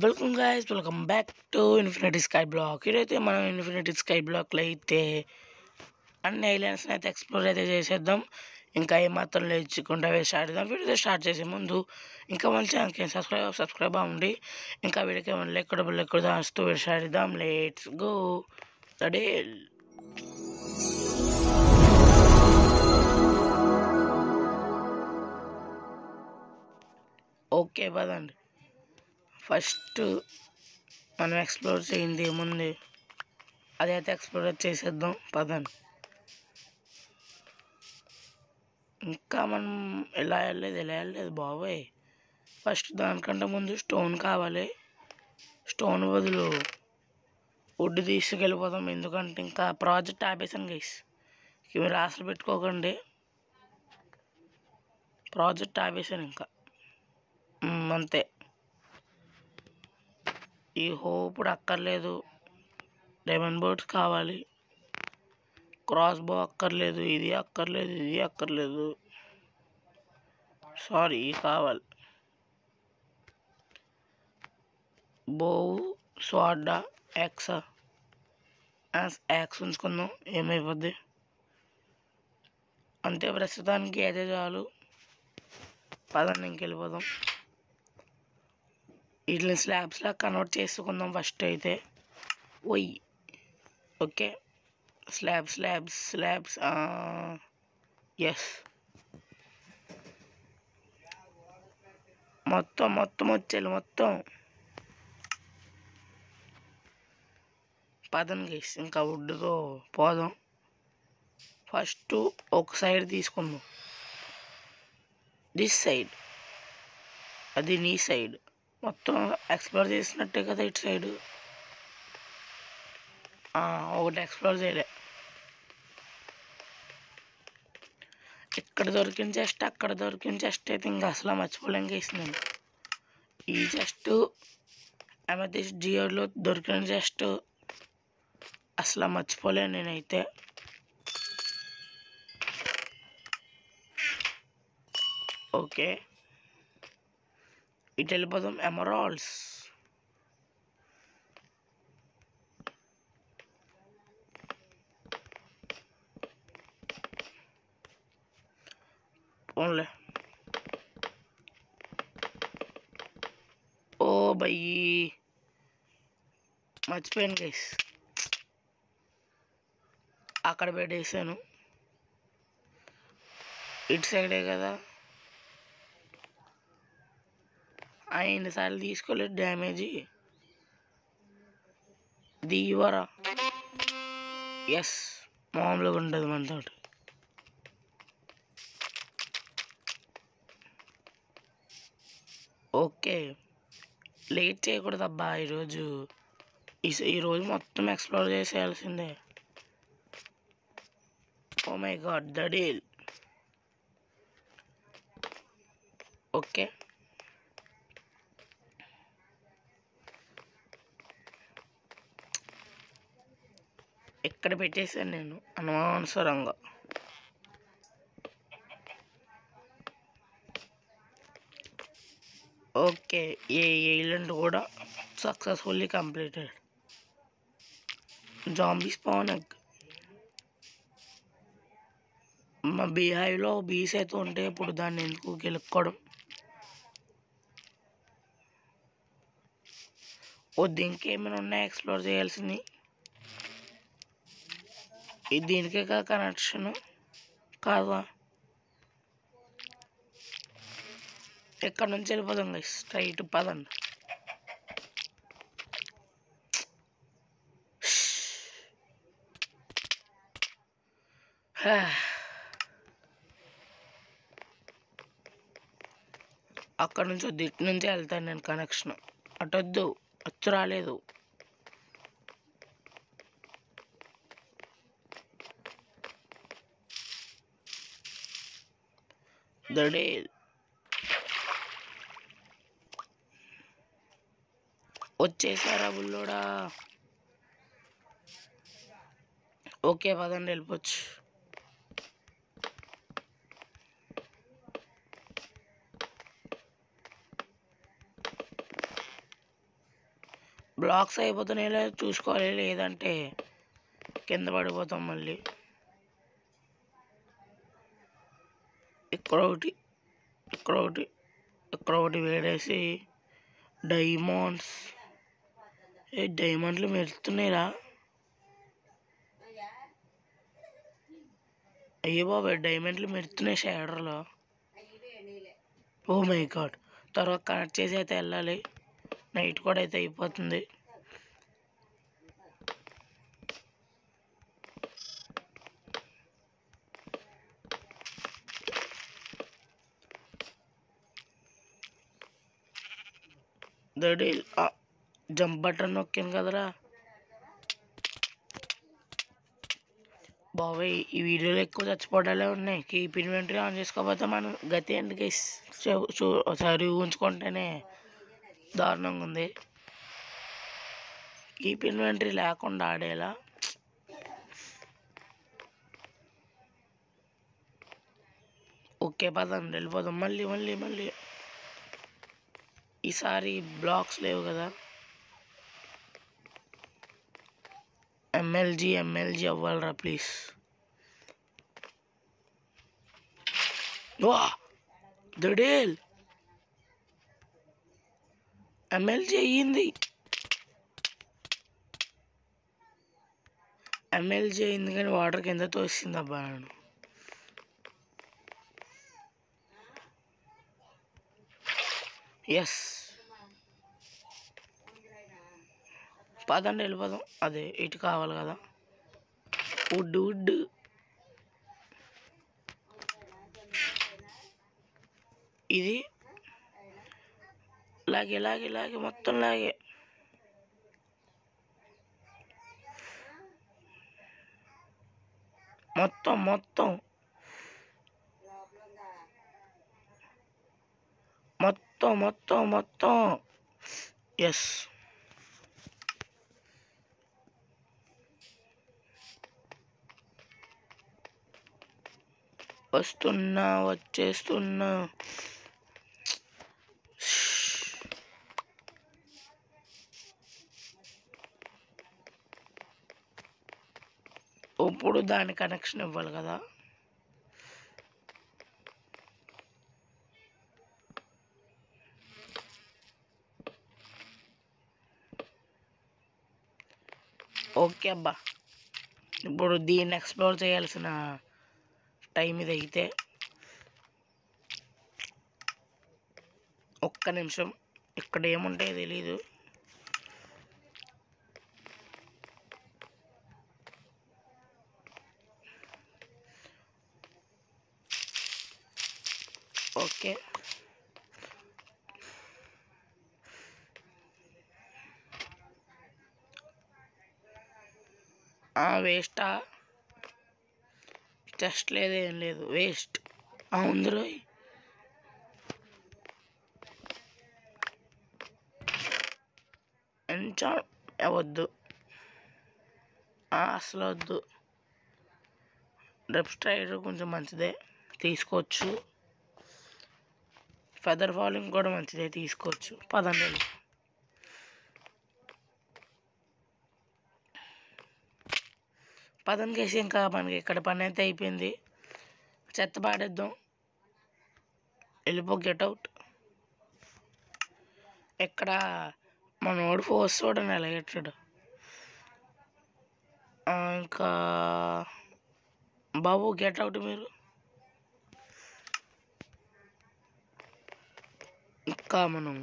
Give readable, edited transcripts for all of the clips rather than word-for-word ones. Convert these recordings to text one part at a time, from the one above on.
Welcome guys, welcome back to infinity sky block. ఈరోజైతే మనం infinity sky బ్లాక్లో అయితే అన్ని ఐలాండ్స్ని అయితే ఎక్స్ప్లోర్ అయితే చేసేద్దాం. ఇంకా ఏమాత్రం లేచుకుంటా స్టార్ట్ చేద్దాం. వీడియో స్టార్ట్ చేసే ముందు ఇంకా మన ఛానల్కి సబ్స్క్రైబ్ అవ్వండి. ఇంకా వీడియోకి ఏమైనా లెక్కడు దాస్తూ వీడియో స్టార్ట్ చేద్దాం. Let's go the day. Okay పదండి. ఫస్ట్ మనం ఎక్స్ప్లోర్ చేయింది ఏముంది అదైతే ఎక్స్ప్లోర్ చేసేద్దాం పదండి. ఇంకా మనం ఎలా వెళ్ళలేదు బాబోయ్. ఫస్ట్ దానికంటే ముందు స్టోన్ కావాలి. స్టోన్ బదులు వుడ్ తీసుకెళ్ళిపోదాం, ఎందుకంటే ఇంకా ప్రాజెక్ట్ ఆపేసాను గైస్. మీరు ఆశలు పెట్టుకోకండి, ప్రాజెక్ట్ ఆపేసాను ఇంకా అంతే. ఈ హోప్ అక్కర్లేదు, డైమండ్ బోట్స్ కావాలి, క్రాస్ బో అక్కర్లేదు, ఇది అక్కర్లేదు, సారీ కావాలి. బోవు స్వాడా యాక్స్ ఉంచుకుందాం, ఏమైపోద్ది అంతే. ప్రస్తుతానికి అదే చాలు, పదండి ఇంకెళ్ళిపోదాం. వీటిని స్లాబ్స్లా కన్వర్ట్ చేసుకుందాం ఫస్ట్ అయితే. Okay, slabs yes. మొత్తం వచ్చేయాలి మొత్తం. పదన్ గైస్, ఇంకా వుడ్తో పోదాం. ఫస్ట్ ఒక సైడ్ తీసుకుందాం, దిస్ సైడ్, అది నీ సైడ్. మొత్తం ఎక్స్ప్లోర్ చేసినట్టే కదా ఇటు సైడ్. ఒకటి ఎక్స్ప్లోర్ చేయలే. ఇక్కడ దొరికిన చెస్ట్, అక్కడ దొరికిన చెస్ట్ అయితే ఇంకా అసలు మర్చిపోలేం గేసినాను. ఈ చెస్ట్ అమెథిస్ట్ జియోలో దొరికిన చెస్ట్ అసలు మర్చిపోలేను నేనైతే. ఓకే, ఇటు వెళ్ళిపోదాం. Emeralds, only. ఓ బయ్యి, మర్చిపోయాను గైస్, అక్కడ పెట్టేసాను. ఇటు సైడే కదా, ఎన్నిసార్లు తీసుకోలేదు డ్యామేజీ. దీవరా ఎస్, మామూలుగా ఉండదు మనతో. ఓకే, లేట్ చేయకూడదు అబ్బా. ఈరోజు మొత్తం ఎక్స్ప్లోర్ చేసేయాల్సిందే. Oh my god, the deal. Okay, ఎక్కడ పెట్టేశాను నేను అనవసరంగా. ఓకే, ఏ ఐలాండ్ కూడా successfully completed. Zombie spawn egg. మా బీహైవ్లో బీస్ అయితే ఉంటే ఇప్పుడు దాన్ని ఎందుకు గెలుక్కోవడం. దీనికి ఏమైనా ఉన్నాయి ఎక్స్ప్లోర్ చేయాల్సింది. దీనికే కదా కనెక్షన్ కాదా. ఎక్కడి నుంచి వెళ్ళిపోదాం గైస్, స్ట్రైట్ పదండి. అక్కడ నుంచి ఇటు నుంచి వెళ్తాను నేను. కనెక్షన్ అటొద్దు, అచ్చు రాలేదు. దడే వచ్చేసారా బుల్లోడా. ఓకే పదండి, వెళ్ళిపోవచ్చు. బ్లాక్స్ అయిపోతున్నాయి లేదా చూసుకోవాలి, లేదంటే కింద పడిపోతాం మళ్ళీ. ఇక్కడ ఒకటి, ఇక్కడ ఒకటి, ఇక్కడ ఒకటి వేడేసి డైమండ్స్. డైమండ్లు మెరుస్తున్నాయిరా. అయ్యో బాబాయ్, డైమండ్లు మెరుతున్నాయి షేడర్లో. ఓ మై గాడ్, త్వరగా కనెక్ట్ చేసి అయితే వెళ్ళాలి, నైట్ కూడా అయితే అయిపోతుంది. దడి జంప్ బటన్ నొక్కాను కదరా బాబాయ్. ఈ వీడియోలో ఎక్కువ చచ్చిపోవడాలే ఉన్నాయి. కీప్ ఇన్వెంటరీ ఆన్ చేసుకోకపోతే మనం గతి ఏంటికి ఒకసారి ఊహించుకుంటేనే దారుణంగా ఉంది. కీప్ ఇన్వెంటరీ లేకుండా ఆడేలా. ఓకే పదండి వెళ్ళిపోదాం. మళ్ళీ మళ్ళీ మళ్ళీ ఈసారి బ్లాక్స్ లేవు కదా. ఎమ్మెల్జీ అవ్వాలరా ప్లీజ్. వా దడేల్, ఎమ్మెల్జీ అయ్యింది. ఎమ్మెల్జీ అయింది కానీ వాటర్ కింద తోసింది అబ్బా నన్ను. ఎస్, పదండి వెళ్ళిపోదాం. అదే ఇటు కావాలి కదా, వుడ్. ఇది లాగే లాగే లాగే మొత్తం లాగే. మొత్తం మొత్తం మొత్తం మొత్తం మొత్తం. ఎస్, వస్తున్నా, వచ్చేస్తున్నా. ఇప్పుడు దాని కనెక్షన్ ఇవ్వాలి కదా. ఓకే అబ్బా, ఇప్పుడు దీన్ని ఎక్స్ప్లోర్ చేయాల్సిన టైం ఇది. అయితే ఒక్క నిమిషం, ఇక్కడ ఏముంటాయో తెలీదు. ఓకే, వేస్టా? చెస్ట్ లేదు, ఏం లేదు, వేస్ట్. ఉందిరో. ఎంచా వద్దు, అసలు వద్దు. డ్రిప్ స్ట్రైడర్ కొంచెం మంచిదే, తీసుకోవచ్చు. ఫెదర్ ఫాలింగ్ కూడా మంచిదే, తీసుకోవచ్చు. పదండి. పదండి కేసి, ఇంకా మనకి ఇక్కడ పని అయితే అయిపోయింది. చెత్త పాడేద్దాం, వెళ్ళిపో, గెట్ అవుట్. ఇక్కడ మనోడు ఫోర్స్ చూడండి ఎలా పెట్టాడు. ఇంకా బాబు గెట్ అవుట్ మీరు. ఇంకా మనం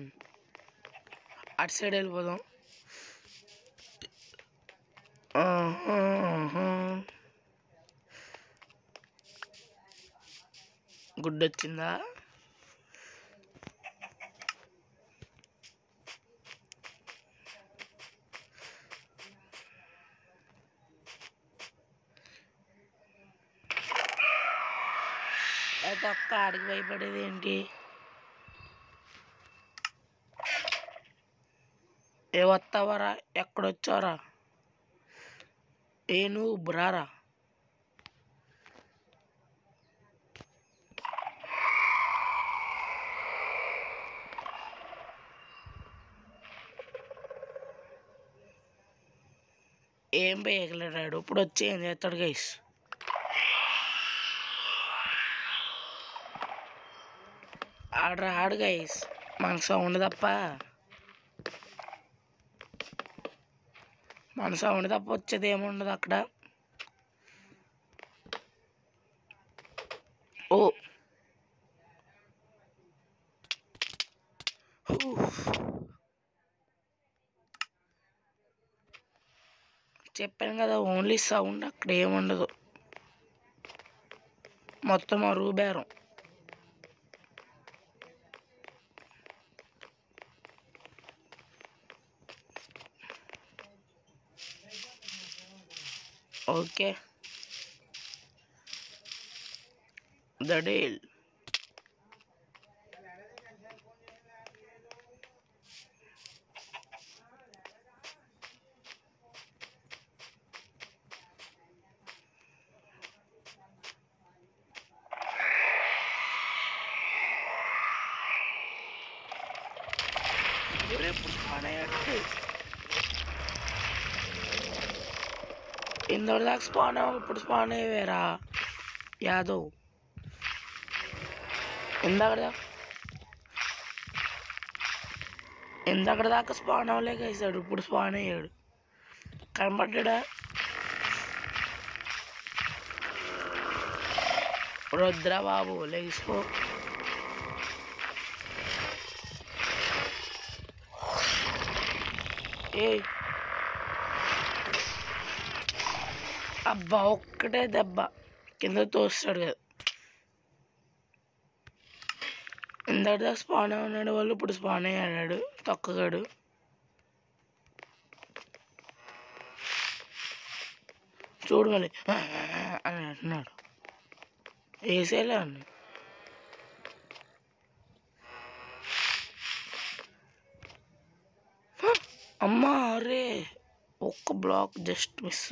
అటు సైడ్ వెళ్ళిపోదాం. గుడ్ వచ్చిందా? అయితే ఒక్క ఆడికి భయపడేది ఏంటి? ఏ వస్తావరా, ఎక్కడొచ్చారా? నువ్వు బ్రారా. ఏం పేయగలడాడు. ఇప్పుడు వచ్చి ఏం చేస్తాడు గైస్? ఆడు గైస్, మనకు సౌండ్ తప్ప వచ్చేది ఏముండదు అక్కడ. ఓ చెప్పాను కదా, ఓన్లీ సౌండ్, అక్కడ ఏముండదు, మొత్తం అరుగు బేరం. Okay, the deal. ఇందరు దాకా స్పాన్ ఇప్పుడు స్పాన్ అయ్యేవేరా యాదవ్. ఇందక్కడ దాకా స్పాన్ అవ్వలేక వేసాడు, ఇప్పుడు స్పాన్ అయ్యాడు. కనపడ్డా రుద్ర బాబు, లేచిపో. ఏ అబ్బా, ఒక్కటే దెబ్బ కింద తోస్తాడు కదా. ఇందాక స్పాన్ ఉన్నాడు వాళ్ళు, ఇప్పుడు స్పాన్ అయ్యాడు తొక్కగాడు. చూడు మళ్ళీ అని అంటున్నాడు. వేసేలే అండి. అమ్మా అరే, ఒక్క బ్లాక్ జస్ట్ మిస్.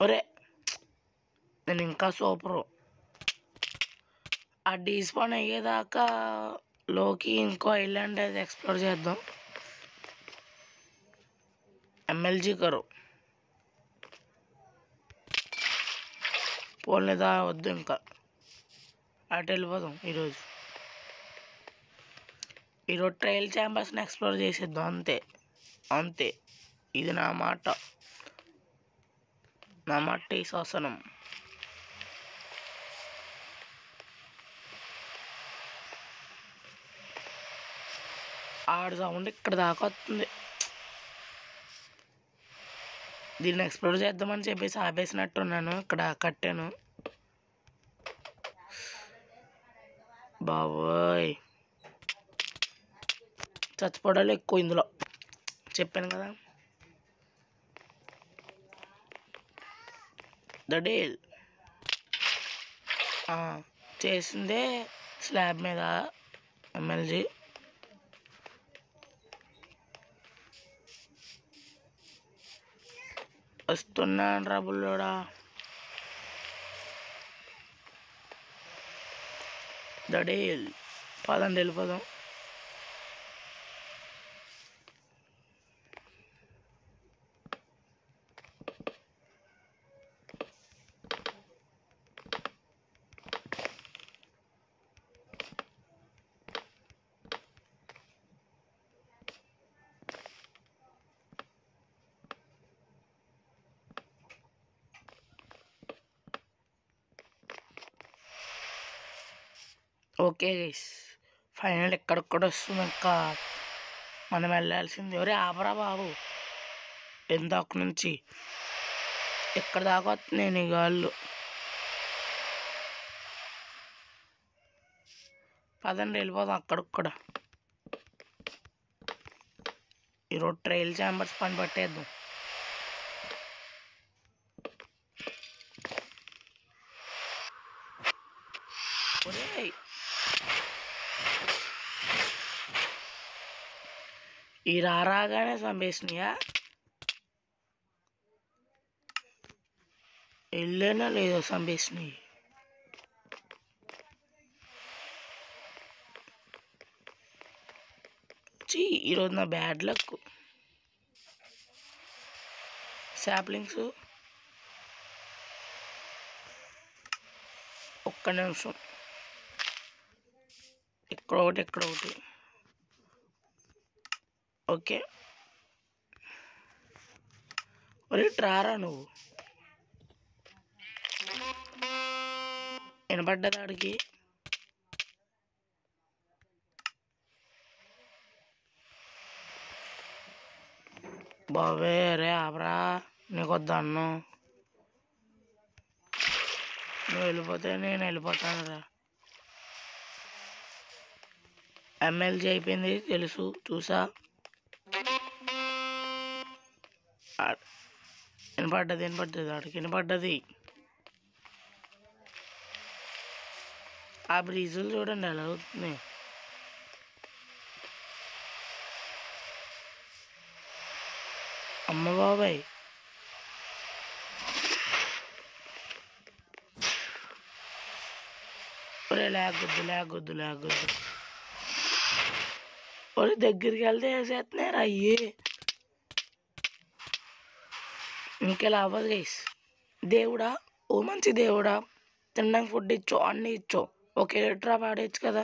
ఒరే, నేను ఇంకా సూపరు. ఆ డీస్పాన్ అయ్యేదాకా లోకి ఇంకో ఐలాండ్ అది ఎక్స్ప్లోర్ చేద్దాం. ఎమ్మెల్జీ గారు పోలేదా, వద్దు ఇంకా అటు వెళ్ళిపోదాం. ఈరోజు ట్రయల్ ఛాంబర్స్ని ఎక్స్ప్లోర్ చేసేద్దాం, అంతే అంతే. ఇది నా మాట ఈ శాసనం. ఆడు సౌండ్ ఇక్కడ దాకా వస్తుంది. దీన్ని ఎక్స్ప్లోర్ చేద్దామని చెప్పేసి ఆపేసినట్టున్నాను, ఇక్కడ కట్టాను. బాబోయ్, చచ్చిపోవడాలు ఎక్కువ ఇందులో, చెప్పాను కదా. ద డీల్ చేసిందే స్లాబ్ మీద ఎమ్మెల్జీ. వస్తున్నాను రా బుల్లోడా. ద డీల్, పదండి వెళ్ళిపోదాం. ఓకే గైస్, ఫైనల్ ఎక్కడికి కూడా వస్తుంది. ఇంకా మనం వెళ్ళాల్సింది. ఎవరే ఆపరా బాబు, ఎందాక నుంచి ఎక్కడ దాకా వస్తున్నాయి నీ గాళ్ళు. పదండి వెళ్ళిపోదాం అక్కడికి కూడా. ఈరోజు ట్రయల్ ఛాంబర్స్ పని పట్టేద్దాం. ఈ రాగానే చంపేసినాయా? వెళ్ళేనా లేదో చంపేసినాయి. చీ ఈరోజు నా బ్యాడ్ లక్. శాప్లింగ్స్ ఒక్క నిమిషం, ఇక్కడ ఒకటి. ఓకే, ఒరే ట్రారా నువ్వు వినపడ్డది ఆడికి. బాబే రే ఆపరా, నీకు వద్దా అన్నం, నువ్వు వెళ్ళిపోతే నేను వెళ్ళిపోతాను రా. ఎమ్మెల్జీ అయిపోయింది తెలుసు, చూసా. వినపడ్డది ఆడికి వినపడ్డది. ఆ బ్రీజులు చూడండి ఎలా అవుతుంది. అమ్మ బాబాయ్, ఒరే లాగొద్దు. ఒరే దగ్గరికి వెళ్తే వేసేస్తున్నారా అయ్యి, ఇంకెలా అవ్వదు గైస్. దేవుడా, ఓ మంచి దేవుడా, తినడానికి ఫుడ్ ఇచ్చో, అన్నీ ఇచ్చో, ఒక లీటర్ పాడేయచ్చు కదా.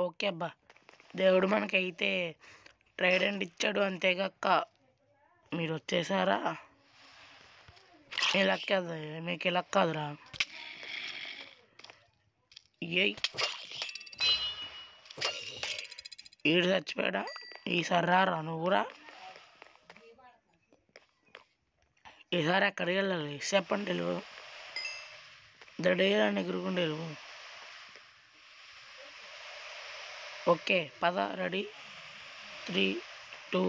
ఓకే అబ్బా, దేవుడు మనకైతే ట్రైడెంట్ ఇచ్చాడు, అంతేగాక మీరు వచ్చేసారా. మీ లక్ కదా, మీకు ఇలా కాదురా. ఏయ్ ఈడు చచ్చిపోయాడా, ఈసారి రారా నువ్వురా. ఈసారి ఎక్కడికి వెళ్ళాలి చెప్పండి, తెలుగు దడేయాలని ఎగురుకుంటే తెలుగు. ఓకే పద, రెడీ 3, 2.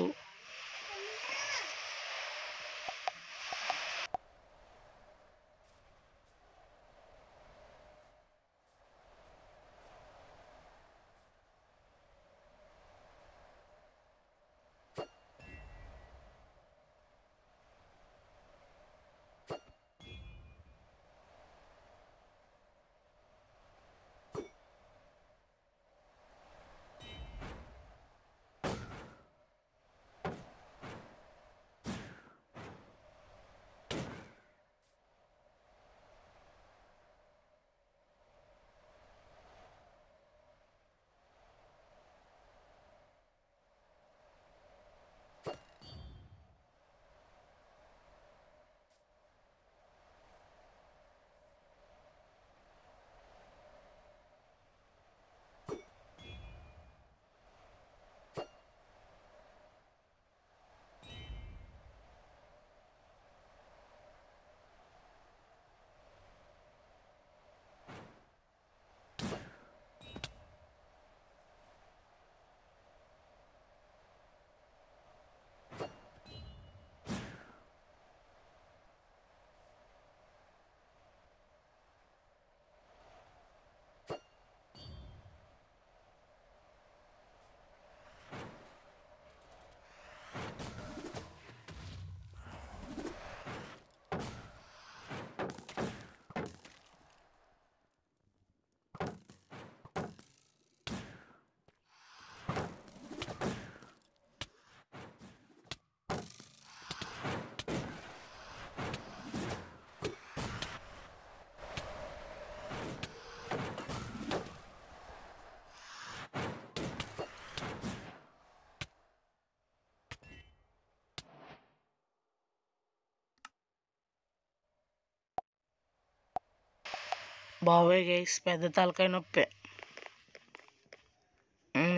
బాబోయ్ గైస్, పెద్ద తలకాయ నొప్పే.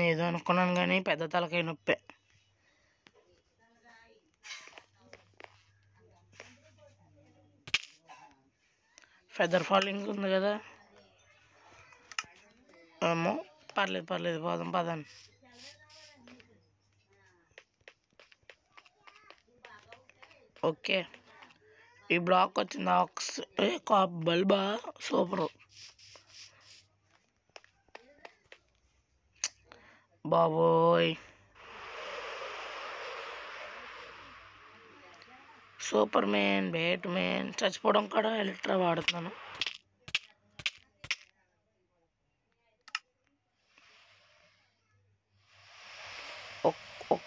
ఏదో అనుకున్నాను కానీ పెద్ద తలకాయ నొప్పే. ఫెదర్ ఫాలింగ్ ఉంది కదా, ఏమో పర్లేదు పోదాం పదండి. ఓకే, ఈ బ్లాక్ వచ్చింది బల్బా, సూపర్ బాబోయ్, సూపర్ మ్యాన్, బ్యాట్ మ్యాన్. చచ్చిపోవడం కూడా ఎలక్ట్రా వాడుతున్నాను.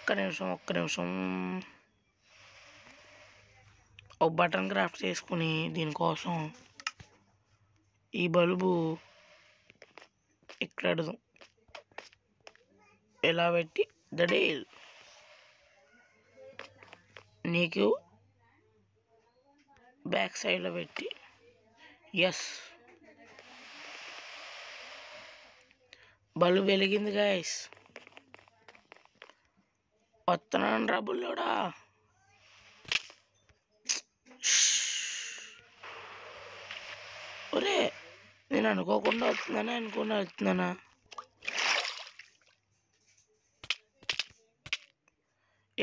ఒక్క నిమిషం ఒక బటన్ క్రాఫ్ట్ చేసుకుని దీనికోసం ఈ బల్బు ఇక్కడ పెడదాం. ఎలా పెట్టి దడేల్ నీకు బ్యాక్ సైడ్లో పెట్టి ఎస్ బల్బు వెలిగింది గైస్. వస్తున్నాను రా బుల్లోడా. ఒరే నేను అనుకోకుండా వస్తున్నానా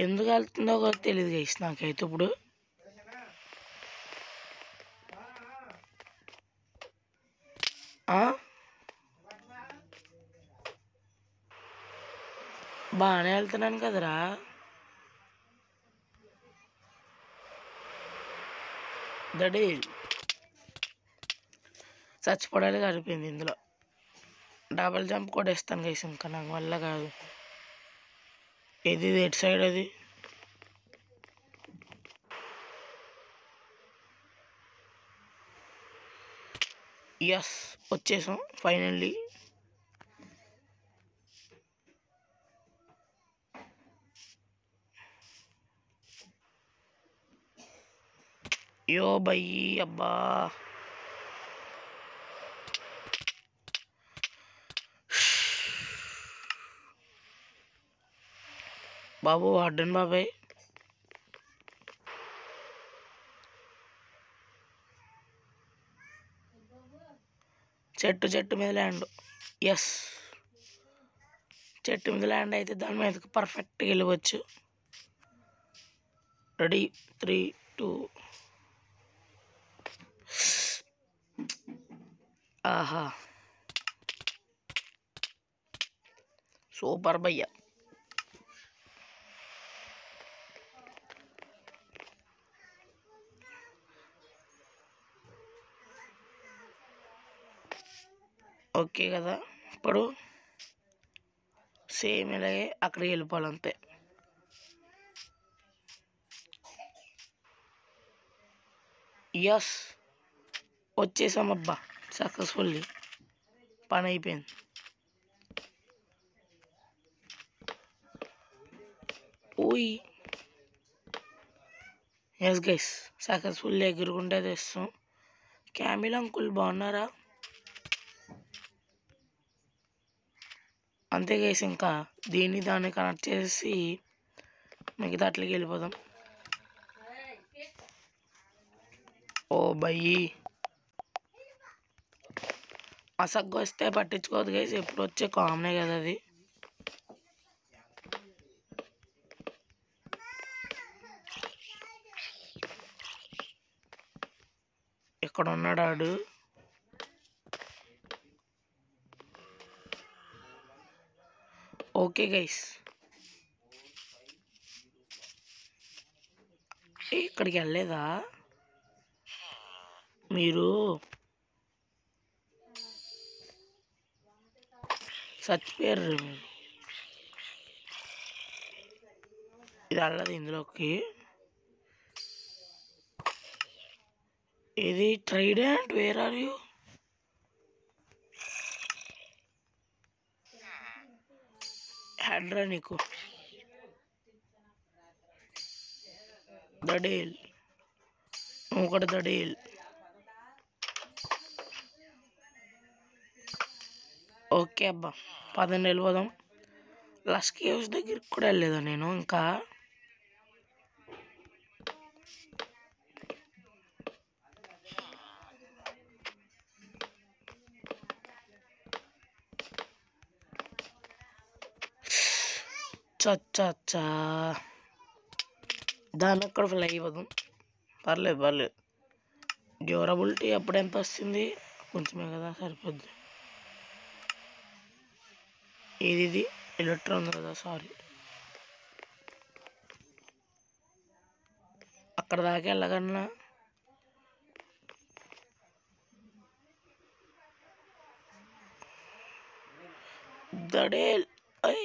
ఎందుకు వెళ్తుందో కూడా తెలియదు గైస్ నాకైతే. ఇప్పుడు బాగానే వెళ్తున్నాను కదరా. దడి చచ్చిపోవడానికి సరిపోయింది. ఇందులో డబల్ జంప్ కూడా వేస్తాను గైస్. ఇంకా నాకు వల్ల కాదు. ఇది ఎటు సైడ్ అది ఎస్ వచ్చేసాం ఫైనల్లీ. యో బయ్యి అబ్బా బాబు వార్డెన్ బాబాయ్. చెట్టు మీద ల్యాండ్. ఎస్ చెట్టు మీద ల్యాండ్ అయితే దాని మీదకి పర్ఫెక్ట్గా వెళ్ళవచ్చు. రెడీ 3, 2 ఆహా సూపర్ భయ్యా. ఓకే కదా. ఇప్పుడు సేమ్ ఇలాగే అక్కడికి వెళ్ళిపోవాలంతే. Yes వచ్చేసామబ్బా successfully. పని అయిపోయింది. ఓయ్ ఎస్ గైస్ సక్సెస్ఫుల్లీ ఎగురుకుంటే తెస్తాం. క్యామిల్ అంకుల్ బాగున్నారా? అంతే గైస్. ఇంకా దాన్ని కనెక్ట్ చేసి మిగతా అట్లకి వెళ్ళిపోదాం. ఓ బయ్యి అసగ్గు వస్తే పట్టించుకోవద్దు గైస్. ఎప్పుడు వచ్చే కామనే కదా అది. ఎక్కడ ఉన్నాడు ఆడు? ఓకే గైస్ ఇక్కడికి వెళ్ళలేదా మీరు? చచ్చిపోయారు మీరు. ఇది వెళ్ళదు ఇందులోకి. ఇది ట్రైడెంట్. Where are you? హ్యాండ్రా నీకు దడేల్. నువ్వు కూడా దడేల్. ఓకే అబ్బా పదండి వెళ్ళిపోదాం. లస్ట్ కేవ్స్ దగ్గరికి కూడా వెళ్ళలేదా నేను ఇంకా? చచ్చా దాన్ని అక్కడ ఫ్లై అయిపోదాం. పర్లేదు. డ్యూరబిలిటీ అప్పుడు ఎంత వస్తుంది? కొంచెమే కదా సరిపోద్ది. ఇది ఎలక్ట్రా ఉంది కదా. సారీ అక్కడ దాకా వెళ్ళగలనా? దడేల్. అయ్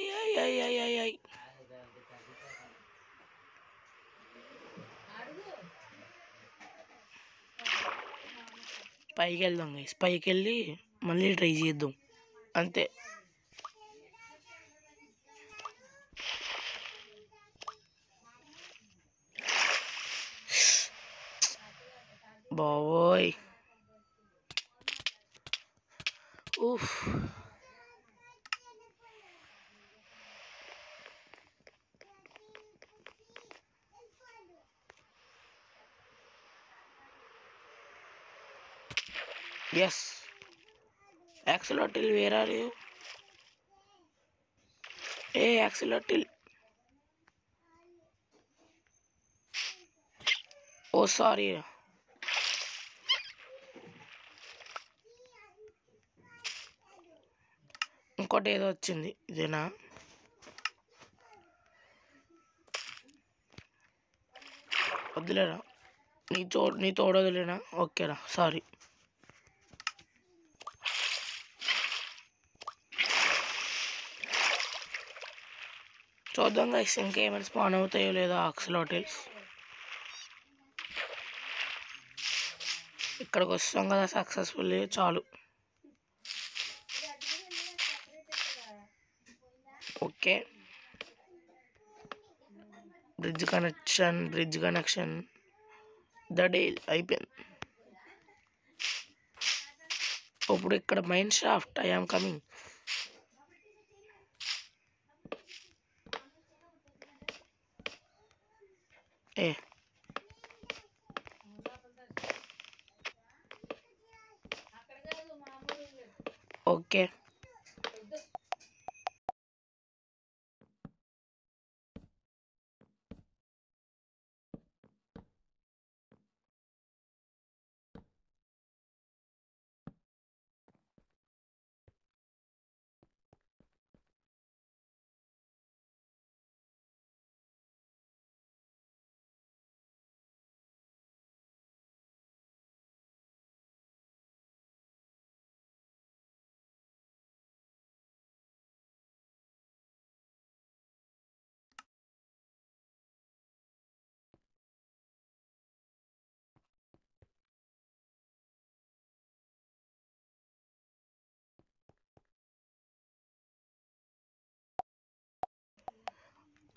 పైకి వెళ్దాం గైస్, పైకి వెళ్ళి మళ్ళీ ట్రై చేద్దాం అంతే. బావోయ్ ఊఫ్. Yes axolotl, where are you? A axolotl, oh sorry. ఇంకోటి ఏదో వచ్చింది, ఇదేనా? వద్దులేరా, నీ తోడు వదిలేనా? ఓకేరా, సారీ. చూద్దాం గైస్ ఇంకేమైనా స్పాన్ అవుతాయో లేదో ఆక్సిలోటిల్స్. ఇక్కడికి వస్తాం కదా సక్సెస్ఫుల్లీ, చాలు. Okay, bridge connection the deal అయిపోయింది. ఇప్పుడు ఇక్కడ mine shaft, I am coming. ఏ ఓకే,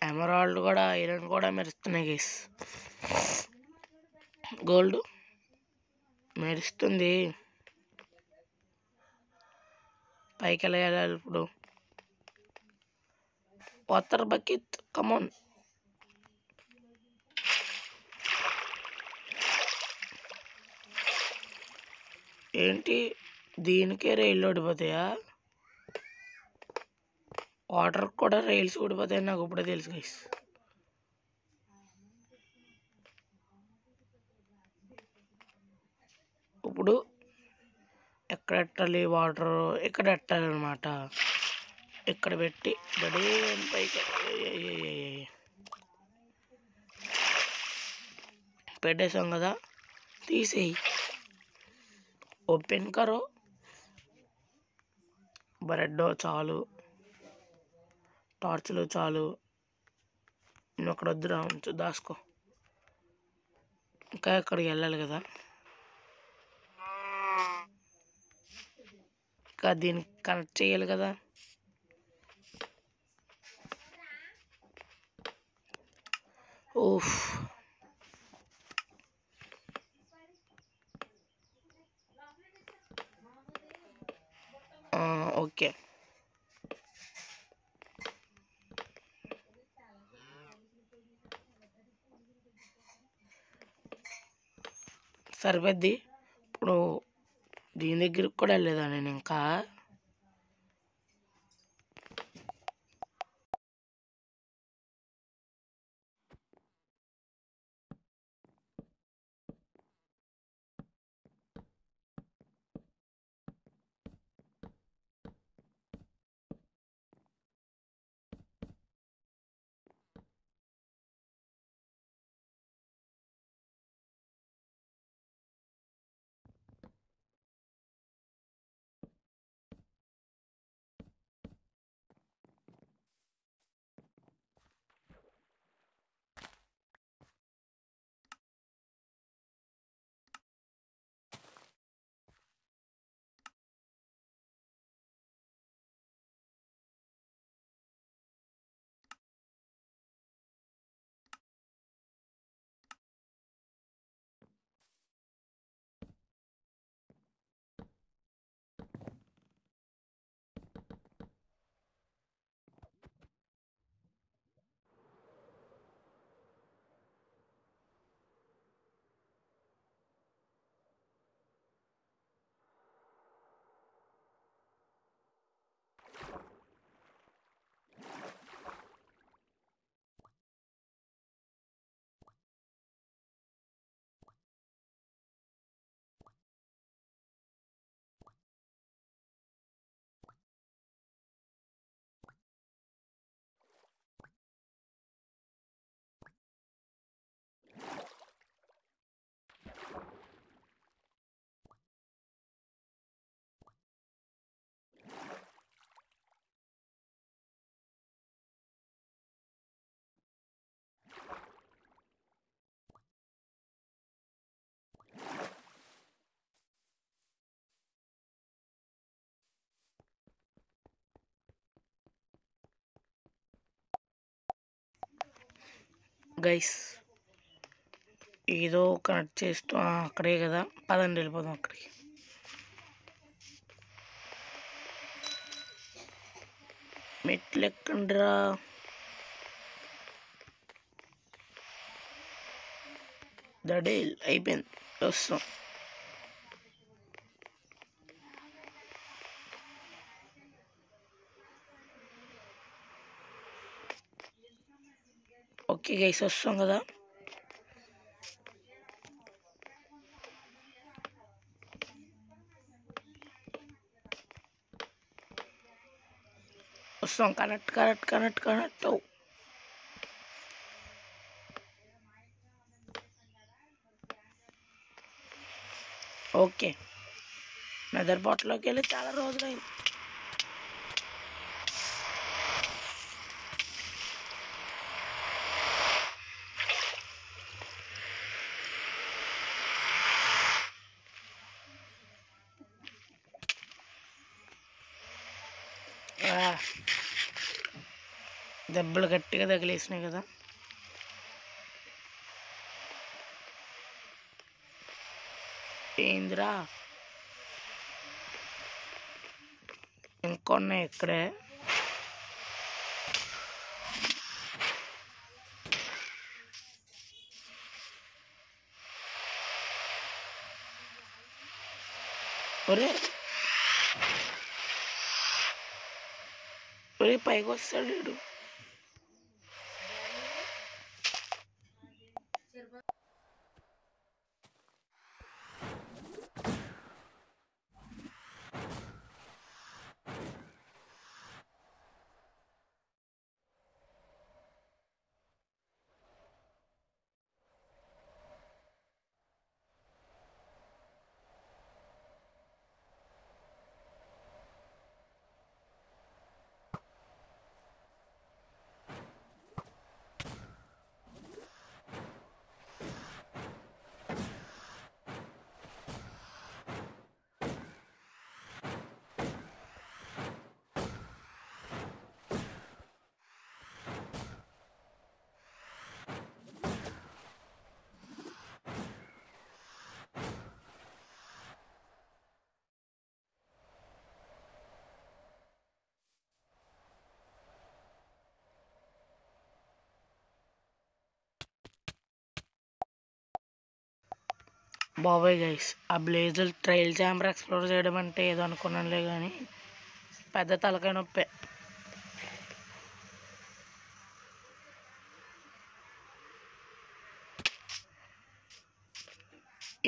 ఎమరాల్డ్ కూడా, ఐరన్ కూడా మెరుస్తున్నాయి గైస్. గోల్డ్ మెరుస్తుంది. పైకి వెళ్ళాలి ఇప్పుడు. Water bucket, come on. ఏంటి దీనికే రైళ్ళు ఓడిపోతాయా? వాటర్ కూడా రైల్స్ ఓడిపోతాయని నాకు ఇప్పుడే తెలుసు గైస్. ఇప్పుడు ఎక్కడ ఎట్టాలి వాటర్? ఇక్కడ ఎట్టాలి అనమాట. ఇక్కడ పెట్టి రెడీ పైకి పెట్టేసాం కదా, తీసేయి. ఓపెన్ కరో. బ్రెడ్ చాలు, టార్చ్లు చాలు. నేను అక్కడ వద్దురా, ఉంచు, దాసుకో. ఇంకా అక్కడికి వెళ్ళాలి కదా, ఇంకా దీనికి కనెక్ట్ చేయాలి కదా. ఓఫ్, ఓకే. సరిపోద్ది. ఇప్పుడు దీని దగ్గరికి కూడా వెళ్ళలేదా నేను ఇంకా? గైస్ ఏదో కనెక్ట్ చేస్తూ అక్కడే కదా, పదండి వెళ్ళిపోదాం అక్కడికి. మెట్లు ఎక్కండిరా. దడేల్ అయిపోయింది, వస్తాం. ఓకే గైస్ వస్తాం కదా. వస్తాం. కనెక్ట్. ఓకే నెదర్ బాట్లోకి వెళ్ళి చాలా రోజులైంది. దెబ్బలు గట్టిగా తగిలేసినాయి కదా. ఏందిరా ఇంకొన్నాయి ఇక్కడే. ఒరే పైకి వస్తాడు వీడు. బాబాయ్ గైస్ ఆ బ్లేజర్ ట్రయల్ ఛాంబర్ ఎక్స్ప్లోర్ చేయడం అంటే ఏదో అనుకున్నానులే కానీ పెద్ద తలకాయ నొప్పే.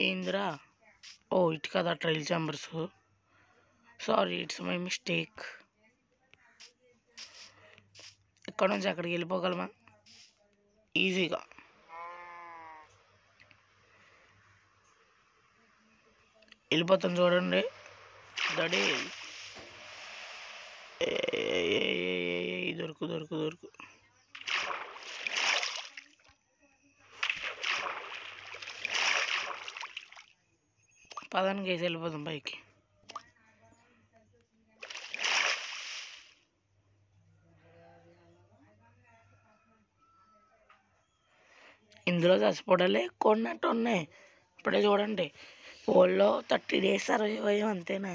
ఏందిరా, ఓ ఇటు కదా trial chambers. Sorry, it's my mistake. ఇక్కడ నుంచి అక్కడికి వెళ్ళిపోగలమా ఈజీగా? వెళ్ళిపోతాం చూడండి. దడి దొరుకు. పదానికి వేసి వెళ్ళిపోతాం పైకి. ఇందులో చచ్చిపోవడాలే కొన్నట్టు ఉన్నాయి. ఇప్పుడే చూడండి, ఓల్డ్లో 30 days సర్వైవ్ అయ్యాం అంతేనా.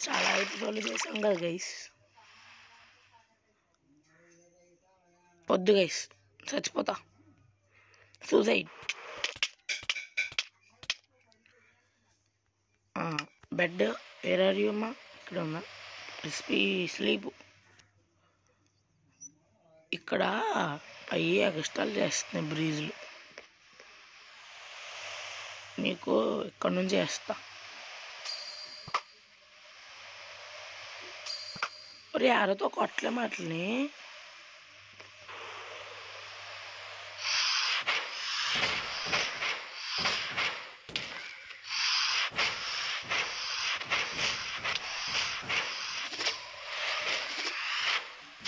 చాలా ఎపిసోడ్లు చేసాం కదా గైస్. పొద్దు గైస్ చచ్చిపోతా. Suicide. Bed where are you అమ్మా? ఇక్కడ ఉందా? స్లీప్. ఇక్కడ అయ్యి ఎగస్టాల్ చేస్తున్నాయి బ్రీజులు. మీకు ఇక్కడ నుంచి వేస్తా. ఒరే ఆరతో కొట్టలే మాటలని.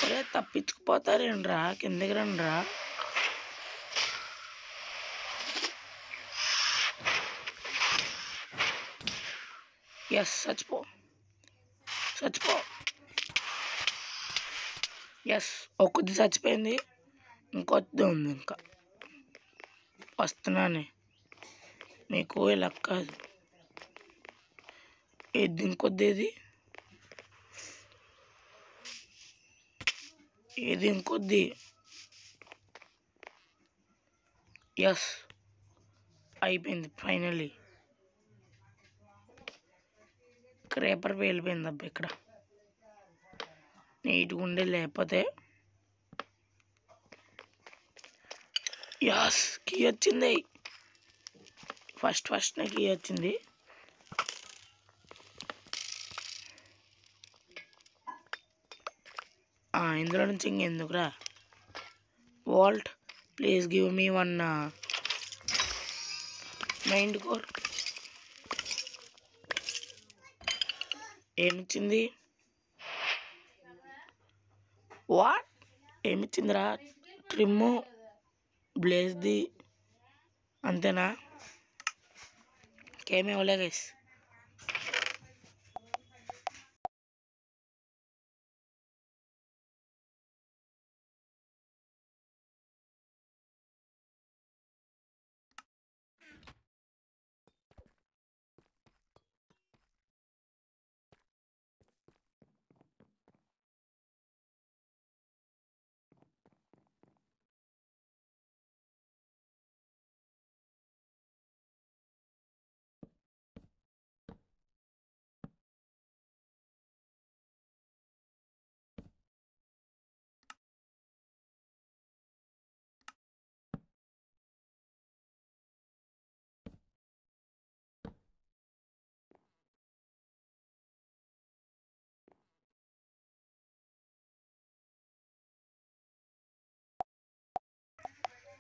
ఒరే తప్పించుకుపోతారేంట్రా, కిందకి రండిరా. ఎస్ చచ్చిపో. ఎస్ ఒక్కది చచ్చిపోయింది. ఇంకొద్ది ఉంది, ఇంకా వస్తున్నానే. మీకు ఇలా కాదు, ఏది ఇంకొద్ది, ఏది ఇంకొద్ది. ఎస్, అయిపోయింది ఫైనల్లీ. క్రేపర్ పేలిపోయింది అబ్బా ఇక్కడ, నీట్గా ఉండే. లేకపోతే యాస్ కీ వచ్చింది, ఫస్ట్నే కీ వచ్చింది. ఇందులో నుంచి ఇంకెందుకురా. Vault, please give me one mind core. ఏమిచ్చింది? వాట్ ఏమిచ్చిందిరా? ట్రిమ్ము, బ్లేజ్ది, అంతేనా? ఇంకేమేవలే గైస్.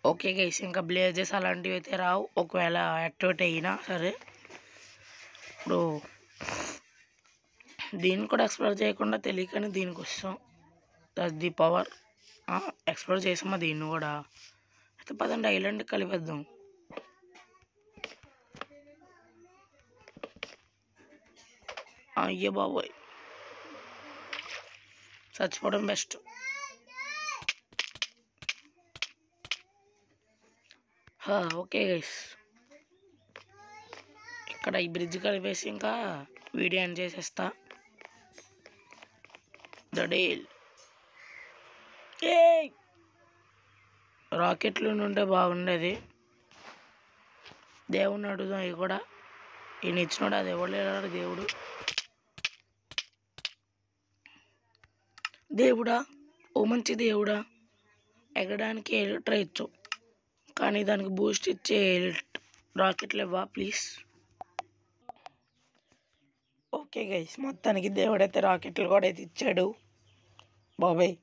ఓకే గైస్, ఇంకా బ్లేజెస్ అలాంటివి అయితే రావు, ఒకవేళ యాక్టివేట్ అయినా సరే. ఇప్పుడు దీన్ని కూడా ఎక్స్ప్లోర్ చేయకుండా తెలియకని దీనికి వస్తాం. That's the power. ఎక్స్ప్లోర్ చేసామా దీన్ని కూడా. అయితే పదండి ఐలాండ్ కలిపేద్దాం. అయ్యో బాబోయ్, చచ్చిపోవడం బెస్ట్. ఓకే గైస్, ఇక్కడ ఈ బ్రిడ్జ్ కలిపేసి ఇంకా వీడియో ఎండ్ చేసేస్తా. The deal. రాకెట్లు ఉంటే బాగుండేది. దేవుడిని అడుగుదాం. ఇవి కూడా ఈయన ఇచ్చినాడు, అది ఎవరు లేడు. దేవుడా, ఓ మంచి దేవుడా, ఎగడానికి ఎలిట్రా ఇచ్చు, కానీ దానికి బూస్ట్ ఇచ్చే రాకెట్లు ఇవ్వా ప్లీజ్. ఓకే గైస్, మొత్తానికి దేవుడైతే రాకెట్లు కూడా అయితే ఇచ్చాడు బాబాయ్.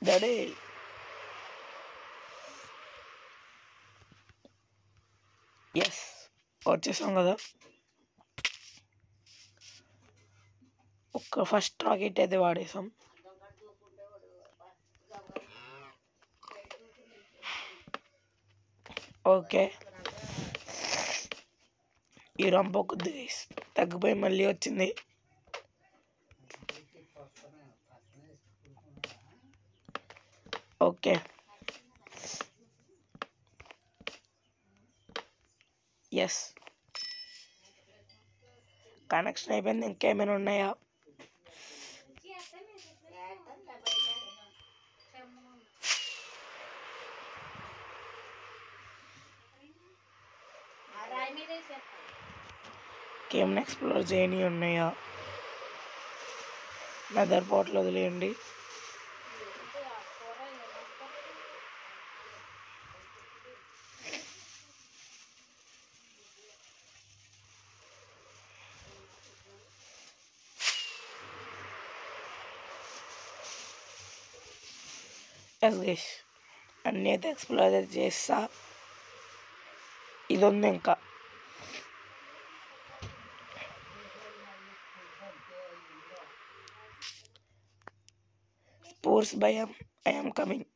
డాడీ ఎస్, వచ్చేసాం కదా. ఒక్క ఫస్ట్ రాకెట్ అయితే వాడేసాం. ఓకే, ఈ రంప కొద్ది తగ్గిపోయి మళ్ళీ వచ్చింది. ఓకే, ఎస్, కనెక్షన్ అయిపోయింది. ఇంకేమైనా ఉన్నాయా? ఇంకేమైనా ఎక్స్ప్లోర్ చేయని ఉన్నాయా? మెదర్ పోర్ట్లు వదిలేయండి. ఎస్ గైస్, అన్నీ అయితే ఎక్స్ప్లోర్ చేస్తా. ఇది ఉంది ఇంకా. స్పోర్ట్స్ భయం, ఐఎమ్ కమింగ్.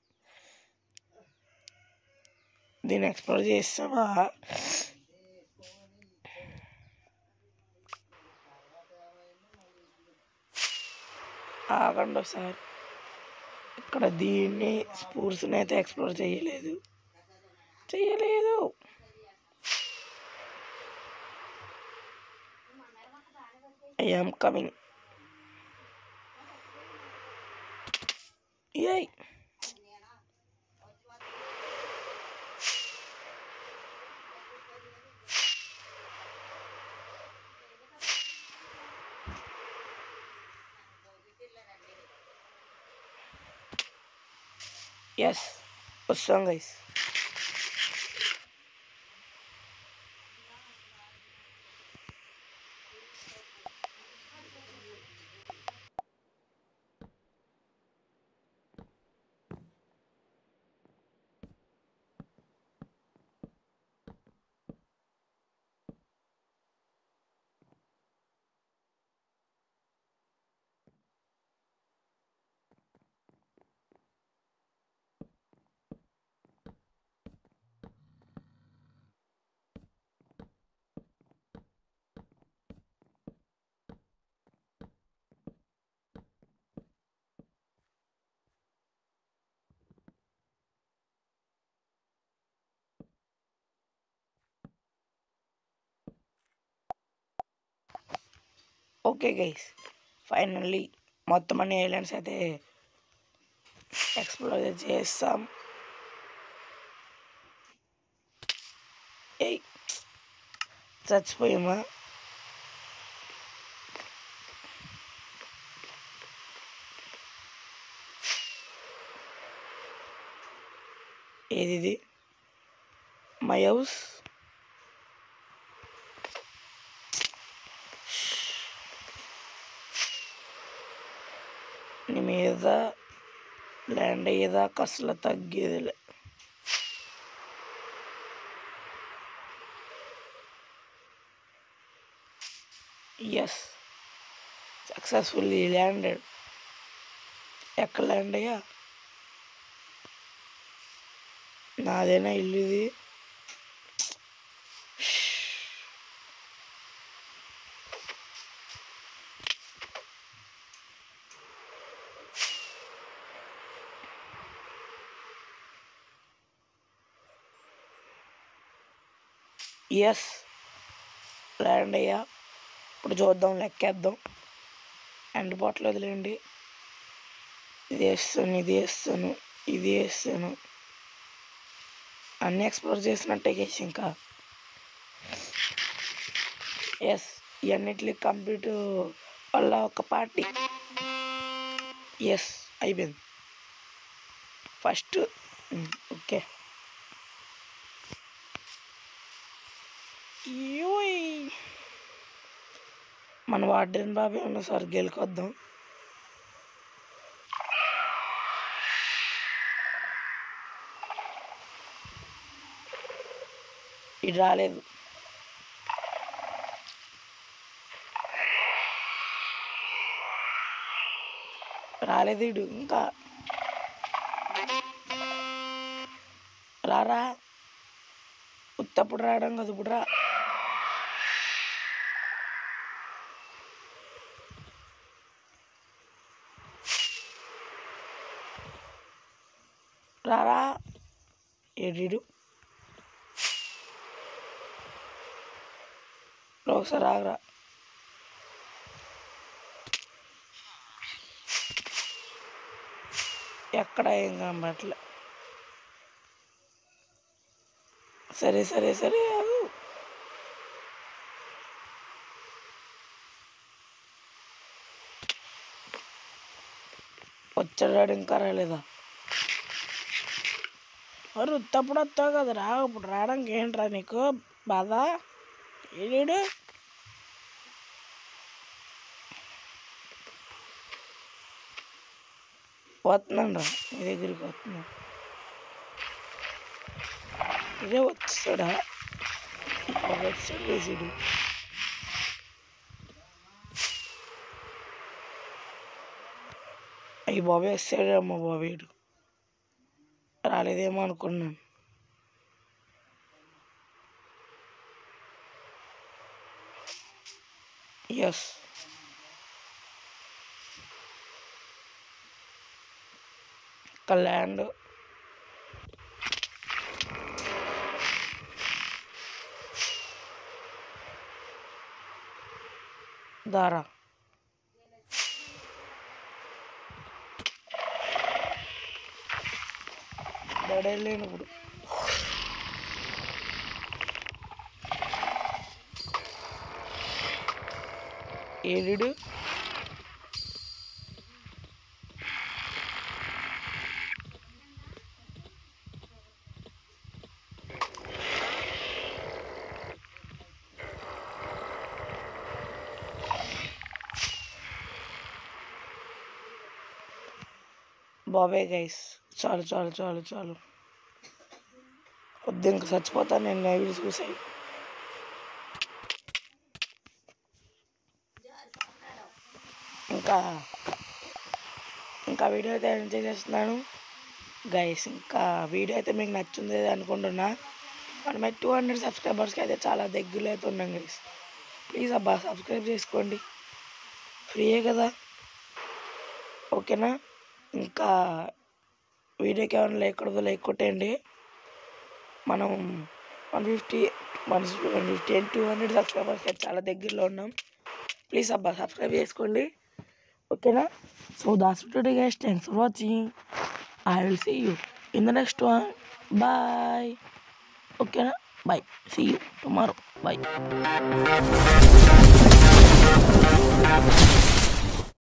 దీన్ని ఎక్స్ప్లోర్ చేస్తామా? ఆగండి సార్, ఇక్కడ దీన్ని స్పూర్స్ని అయితే ఎక్స్ప్లోర్ చేయలేదు. I am coming. ఏయ్ ఎస్, వస్తాం గైస్. ఓకే గైస్, ఫైనల్లీ మొత్తం అన్ని ఐలాండ్స్ అయితే ఎక్స్ప్లోర్ చేస్తాం. ఏయ్ చచ్చిపోయామా? ఏది మై హౌస్? నీ మీద ల్యాండ్ అయ్యేదాకా అసలు తగ్గేదిలే. Yes, successfully landed. ఎక్కడ ల్యాండ్ అయ్యా? నాదేనా ఇల్లు ఇది? ఎస్, ల్యాండ్ అయ్యా. ఇప్పుడు చూద్దాం, లెక్కేద్దాం. ఎండిపోవట్లేదు వదిలేండి. ఇది వేస్తాను. అన్నీ ఎక్స్ప్లోర్ చేసినట్టే కేసు ఇంకా. ఎస్, ఇవన్నిటికి కంప్లీట్ వల్ల ఒక పార్టీ. ఎస్, అయిపోయింది ఫస్ట్. ఓకే, మన వార్డెన్ బాబే ఉన్న సార్ గెలుకొద్దాం. ఇది రాలేదు ఇడు ఇంకా. రారా, ఉత్తప్పుడు రావడం కదా, ఇప్పుడు రా. రారా, ఏడు ఒకసారి ఆగరా. ఎక్కడ ఏం కనబట్లే. సరే ఆగు. వచ్చాడు ఇంకా రాలేదా? మరి ఉత్తప్పుడు వస్తావు కదరా, ఇప్పుడు రావడానికి ఏంట్రా నీకు బాధ? ఏడు వస్తున్నాను రా, నీ దగ్గరికి వస్తున్నా. ఇదే వచ్చాడా? వచ్చాడు వేసాడు. అయ్యి బాబాయ్ వస్తాడు. అమ్మ బాబాయ్డు రాలేదేమో అనుకున్నాను. ఎస్, అక్కడ ల్యాండ్ దారా లేను ఇప్పుడు ఏడు బాబాయ్ గైస్ చాలు చాలు చాలు చాలు వద్దు ఇంకా చచ్చిపోతాను నేను నైవి చూసాయి ఇంకా ఇంకా వీడియో అయితే ఎంజాయ్ చేస్తున్నాను గైస్ ఇంకా వీడియో అయితే మీకు నచ్చింది అనుకుంటున్నా మనం 200 సబ్స్క్రైబర్స్కి అయితే చాలా దగ్గరలో అయితే ఉన్నాం గైస్ ప్లీజ్ అబ్బా సబ్స్క్రైబ్ చేసుకోండి ఫ్రీయే కదా ఓకేనా ఇంకా వీడియోకి ఏమైనా లైక్ కొట్టేయండి మనం 200 సబ్స్క్రైబర్స్కి చాలా దగ్గరలో ఉన్నాం ప్లీజ్ అబ్బా సబ్స్క్రైబ్ చేసుకోండి ఓకేనా so that's today guys thanks for watching I will see you in the next one bye ఓకేనా bye see you tomorrow bye